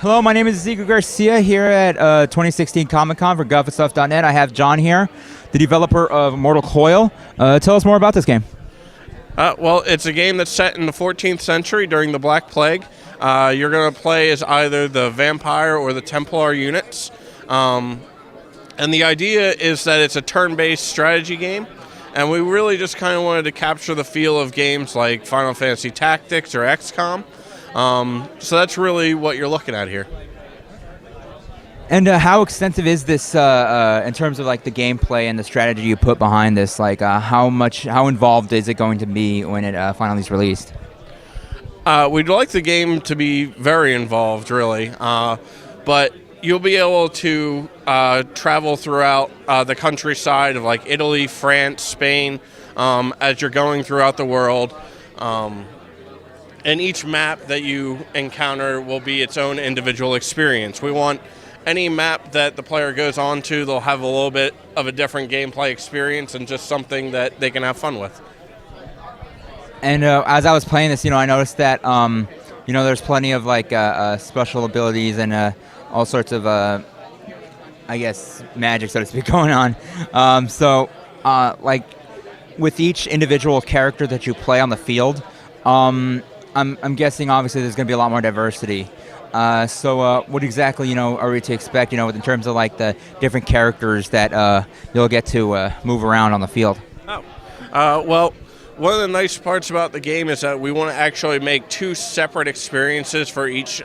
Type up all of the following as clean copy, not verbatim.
Hello, my name is Ezekiel Garcia here at 2016 Comicon for GuffandStuff.net. I have John here, the developer of Mortal Coil. Tell us more about this game. Well, it's a game that's set in the 14th century during the Black Plague. You're going to play as either the vampire or the Templar units. And the idea is that it's a turn-based strategy game. And we really just kind of wanted to capture the feel of games like Final Fantasy Tactics or XCOM. So that's really what you're looking at here. And how extensive is this in terms of like the gameplay and the strategy you put behind this? Like how involved is it going to be when it finally is released? We'd like the game to be very involved, really. But you'll be able to travel throughout the countryside of like Italy, France, Spain, as you're going throughout the world. And each map that you encounter will be its own individual experience. We want any map that the player goes on to, they'll have a little bit of a different gameplay experience and just something that they can have fun with. And as I was playing this, I noticed that, there's plenty of like special abilities and all sorts of, I guess, magic, so to speak, going on. So with each individual character that you play on the field, I'm guessing obviously there's going to be a lot more diversity. So what exactly, are we to expect, in terms of like the different characters that you'll get to move around on the field? Well, one of the nice parts about the game is that we want to actually make two separate experiences for each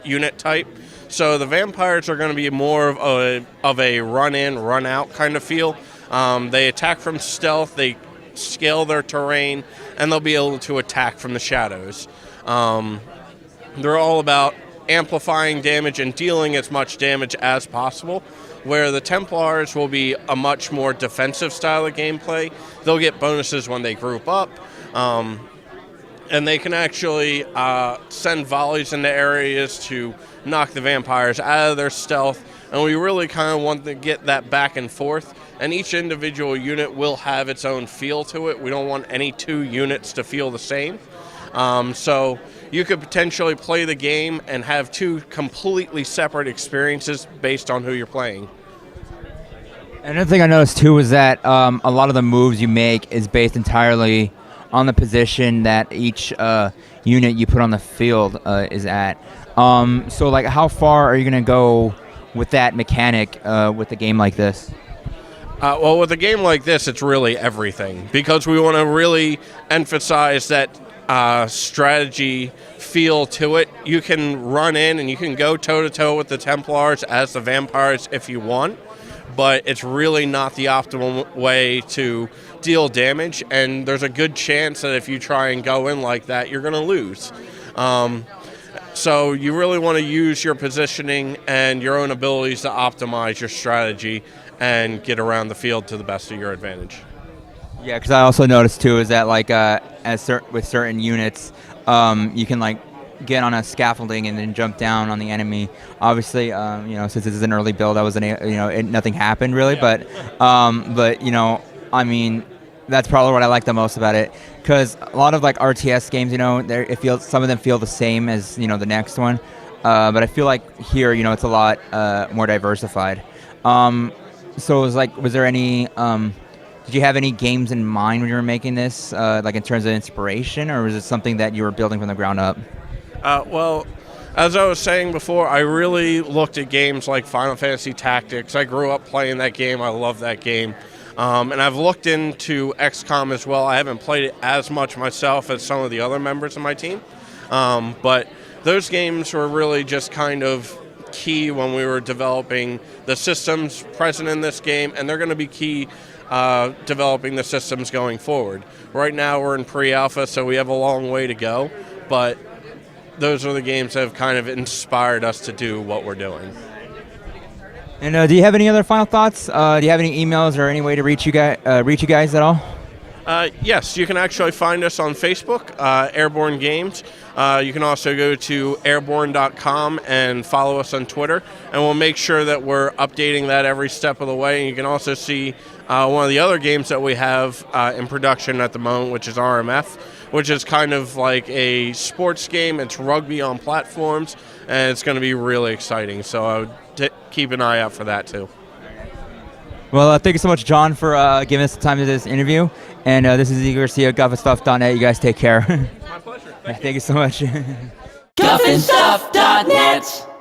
unit type. So the vampires are going to be more of a run-in, run-out kind of feel. They attack from stealth, they scale their terrain, and they'll be able to attack from the shadows. They're all about amplifying damage and dealing as much damage as possible, where the Templars will be a much more defensive style of gameplay. They'll get bonuses when they group up, and they can actually send volleys into areas to knock the vampires out of their stealth, and we really kind of want to get that back and forth, and each individual unit will have its own feel to it. We don't want any two units to feel the same. So you could potentially play the game and have two completely separate experiences based on who you're playing. Another thing I noticed too was that a lot of the moves you make is based entirely on the position that each unit you put on the field is at. So like how far are you going to go with that mechanic with a game like this? Well, with a game like this, it's really everything, because we want to really emphasize that strategy feel to it. You can run in and you can go toe-to-toe with the Templars as the vampires if you want, but it's really not the optimal way to deal damage, and there's a good chance that if you try and go in like that, you're going to lose. So you really want to use your positioning and your own abilities to optimize your strategy and get around the field to the best of your advantage. Yeah, because I also noticed too is that like with certain units, you can like get on a scaffolding and then jump down on the enemy. Obviously, since this is an early build, I wasn't, nothing happened really. Yeah. But I mean, that's probably what I like the most about it, because a lot of like RTS games, some of them feel the same as the next one, but I feel like here, it's a lot more diversified. So it was like, was there any? Did you have any games in mind when you were making this, like in terms of inspiration, or was it something that you were building from the ground up? Well, as I was saying before, I really looked at games like Final Fantasy Tactics. I grew up playing that game. I love that game. And I've looked into XCOM as well. I haven't played it as much myself as some of the other members of my team. But those games were really just kind of key when we were developing the systems present in this game, and they're going to be key developing the systems going forward. Right now we're in pre-alpha, so we have a long way to go, but those are the games that have kind of inspired us to do what we're doing. And do you have any other final thoughts? Do you have any emails or any way to reach you guys at all? Yes, you can actually find us on Facebook, Errborne Games. You can also go to Errborne.com and follow us on Twitter, and we'll make sure that we're updating that every step of the way. And you can also see one of the other games that we have in production at the moment, which is RMF, which is kind of like a sports game. It's rugby on platforms, and it's going to be really exciting. So I would keep an eye out for that too. Well, thank you so much, John, for giving us the time to this interview. And this is Ezekiel Garcia, GuffandStuff.net. You guys take care. My pleasure. Thank you so much. GuffandStuff.net